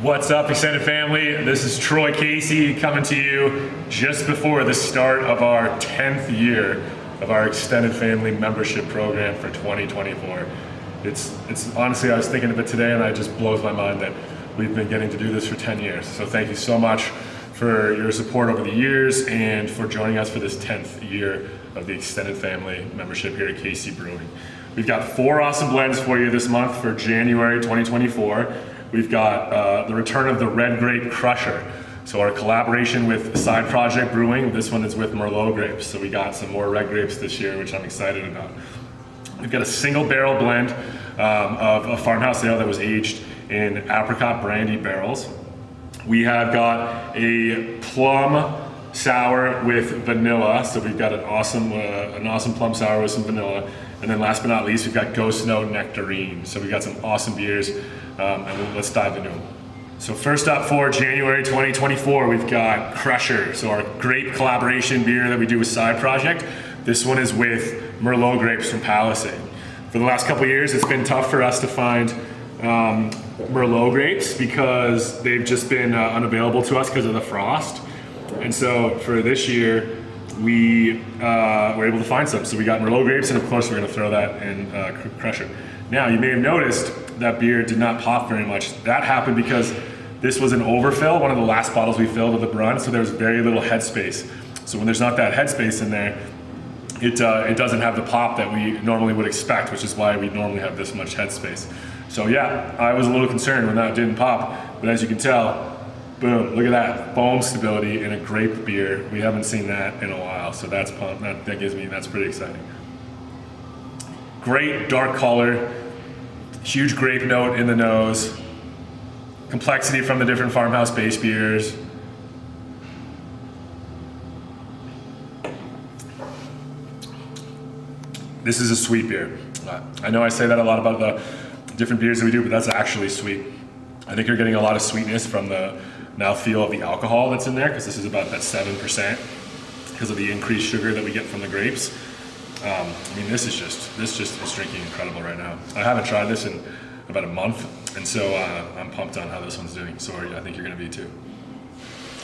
What's up, extended family? This is Troy Casey coming to you just before the start of our 10th year of our extended family membership program for 2024. It's honestly, I was thinking of it today and it just blows my mind that we've been getting to do this for 10 years. So thank you so much for your support over the years and for joining us for this 10th year of the extended family membership here at Casey Brewing. We've got 4 awesome blends for you this month for January 2024. We've got the return of the Red Grape Crusher. So our collaboration with Side Project Brewing, this one is with Merlot grapes. So we got some more red grapes this year, which I'm excited about. We've got a single barrel blend of a farmhouse ale that was aged in apricot brandy barrels. We have got a plum sour with vanilla. So we've got an awesome plum sour with some vanilla. And then last but not least, we've got Ghost Note Nectarine. So we've got some awesome beers, and let's dive into them. So first up for January 2024, we've got Crusher. So our grape collaboration beer that we do with Side Project. This one is with Merlot grapes from Palisade. For the last couple of years, it's been tough for us to find Merlot grapes because they've just been unavailable to us because of the frost. And so for this year, we were able to find some. So we got Merlot grapes, and of course we're gonna throw that in Crusher. Now, you may have noticed that beer did not pop very much. That happened because this was an overfill, one of the last bottles we filled with the Brun, so there's very little headspace. So when there's not that headspace in there, it doesn't have the pop that we normally would expect, which is why we normally have this much headspace. So yeah, I was a little concerned when that didn't pop, but as you can tell, boom, look at that, foam stability in a grape beer. We haven't seen that in a while, so that's pretty exciting. Great dark color, huge grape note in the nose, complexity from the different farmhouse base beers. This is a sweet beer. I know I say that a lot about the different beers that we do, but that's actually sweet. I think you're getting a lot of sweetness from the mouthfeel of the alcohol that's in there, because this is about that 7% because of the increased sugar that we get from the grapes. I mean, this is drinking incredible right now. I haven't tried this in about a month, and so I'm pumped on how this one's doing. So I think you're gonna be too.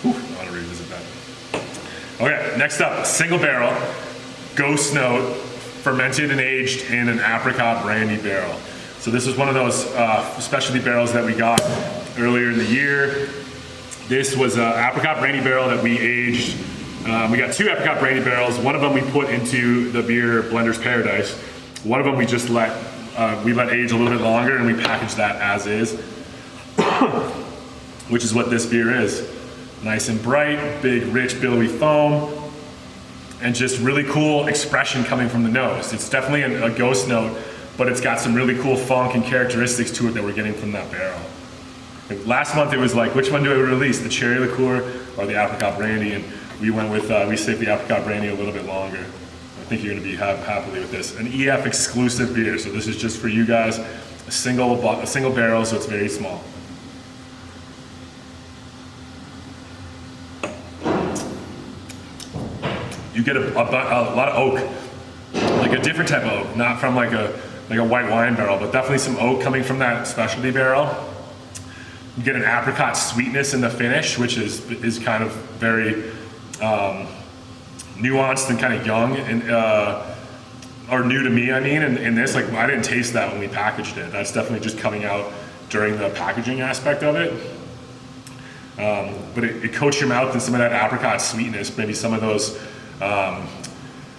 Whew, I wanna revisit that. Okay, next up, single barrel, Ghost Note, fermented and aged in an apricot brandy barrel. So this is one of those specialty barrels that we got earlier in the year. This was an apricot brandy barrel that we aged. We got 2 apricot brandy barrels. One of them we put into the beer Blender's Paradise. One of them we just let age a little bit longer, and we packaged that as is, which is what this beer is. Nice and bright, big, rich, billowy foam, and just really cool expression coming from the nose. It's definitely a ghost note, but it's got some really cool funk and characteristics to it that we're getting from that barrel. Last month it was like, which one do I release, the cherry liqueur or the apricot brandy? And we went with, we saved the apricot brandy a little bit longer. I think you're gonna be happily with this. An EF exclusive beer, so this is just for you guys, a single barrel, so it's very small. You get a lot of oak, like a different type of oak, not from like a white wine barrel, but definitely some oak coming from that specialty barrel. You get an apricot sweetness in the finish, which is kind of very nuanced and kind of young, and or new to me, I mean, in this, like, I didn't taste that when we packaged it. That's definitely just coming out during the packaging aspect of it. But it coats your mouth in some of that apricot sweetness, maybe some of those,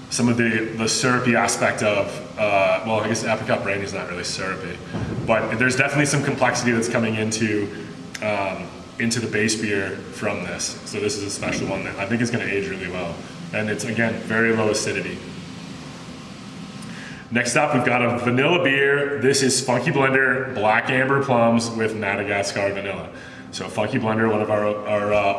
some of the syrupy aspect of, well, I guess apricot brandy is not really syrupy, but there's definitely some complexity that's coming into the base beer from this. So this is a special one that I think is gonna age really well. And it's, again, very low acidity. Next up, we've got a vanilla beer. This is Funky Blender Black Amber Plums with Madagascar Vanilla. So Funky Blender, one of our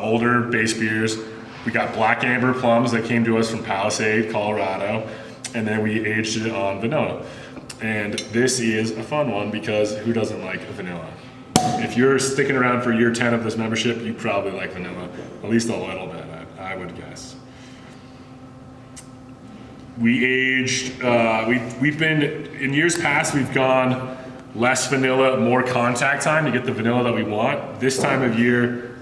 older base beers. We got Black Amber Plums that came to us from Palisade, Colorado, and then we aged it on vanilla. And this is a fun one because who doesn't like vanilla? If you're sticking around for year 10 of this membership, you probably like vanilla, at least a little bit, I would guess. We aged, we've been, in years past, we've gone less vanilla, more contact time to get the vanilla that we want. This time of year,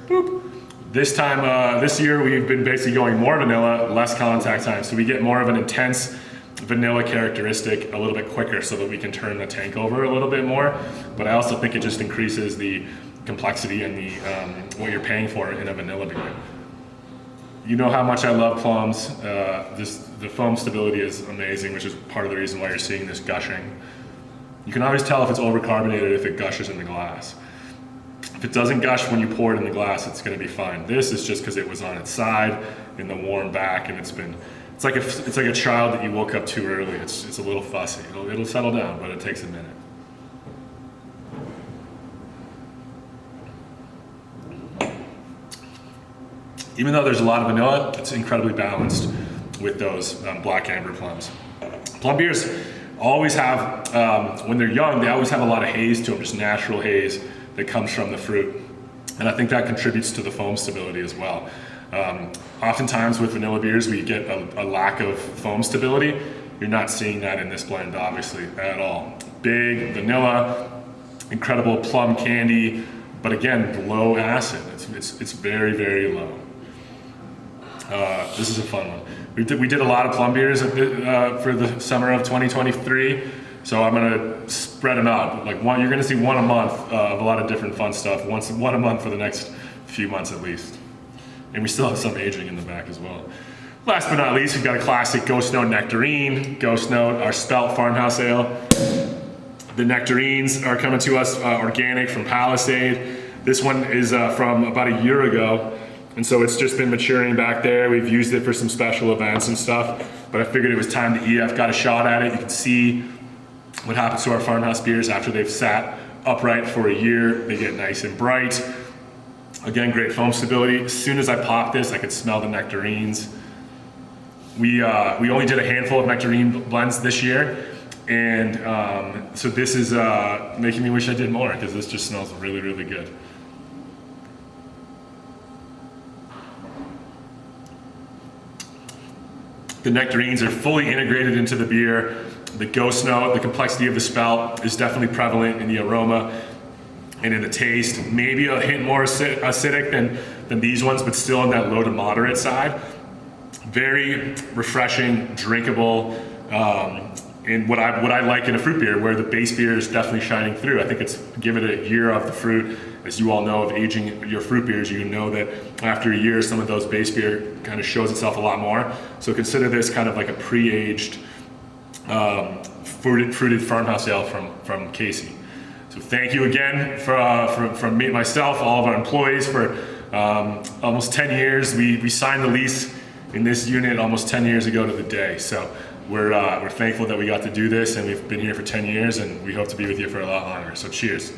this year we've been basically going more vanilla, less contact time. So we get more of an intense vanilla characteristic a little bit quicker so that we can turn the tank over a little bit more. But I also think it just increases the complexity and the what you're paying for in a vanilla beer. You know how much I love plums. The foam stability is amazing, which is part of the reason why you're seeing this gushing. You can always tell if it's overcarbonated if it gushes in the glass. If it doesn't gush when you pour it in the glass, it's going to be fine. This is just because it was on its side in the warm back, and it's like a child that you woke up too early. It's a little fussy. It'll settle down, but it takes a minute. Even though there's a lot of vanilla, it's incredibly balanced with those black amber plums. Plum beers always have, when they're young, they always have a lot of haze to them, just natural haze that comes from the fruit. And I think that contributes to the foam stability as well. Oftentimes with vanilla beers, we get a lack of foam stability. You're not seeing that in this blend, obviously, at all. Big vanilla, incredible plum candy, but again, low acid. It's very, very low. This is a fun one. We did a lot of plum beers for the summer of 2023, so I'm gonna spread them out. Like you're gonna see one a month of a lot of different fun stuff. One a month for the next few months at least. And we still have some aging in the back as well. Last but not least, we've got a classic Ghost Note Nectarine. Ghost Note, our spelt farmhouse ale. The Nectarines are coming to us organic from Palisade. This one is from about a year ago. And so it's just been maturing back there. We've used it for some special events and stuff, but I figured it was time to eat. I've got a shot at it. You can see what happens to our farmhouse beers after they've sat upright for a year. They get nice and bright. Again, great foam stability. As soon as I popped this, I could smell the nectarines. We only did a handful of nectarine blends this year, and so this is making me wish I did more, because this just smells really, really good. The nectarines are fully integrated into the beer. The ghost note, the complexity of the spelt is definitely prevalent in the aroma and in the taste. Maybe a hint more acidic than these ones, but still on that low to moderate side. Very refreshing, drinkable, and what I like in a fruit beer, where the base beer is definitely shining through. I think it's given it a year of the fruit. As you all know, of aging your fruit beers, you know that after a year, some of those base beer kind of shows itself a lot more. So consider this kind of like a pre-aged, fruited farmhouse ale from Casey. So thank you again from me, myself, all of our employees for almost 10 years. We signed the lease in this unit almost 10 years ago to the day. So we're thankful that we got to do this, and we've been here for 10 years, and we hope to be with you for a lot longer. So cheers.